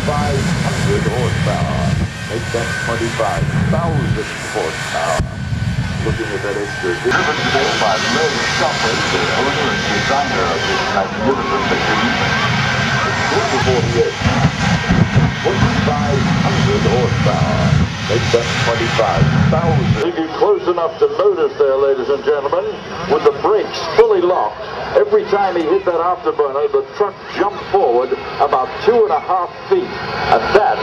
4,500 horsepower. Make that 25,000 horsepower. Looking at that extra. Driven today by Ray Shufflin, the owner and designer of this magnificent machine. It's 48. 4,500 horsepower. Make that 25,000. If you're close enough to notice there, ladies and gentlemen, with the brakes fully locked, every time he hit that afterburner, the truck jumped forward about 2.5 feet. And that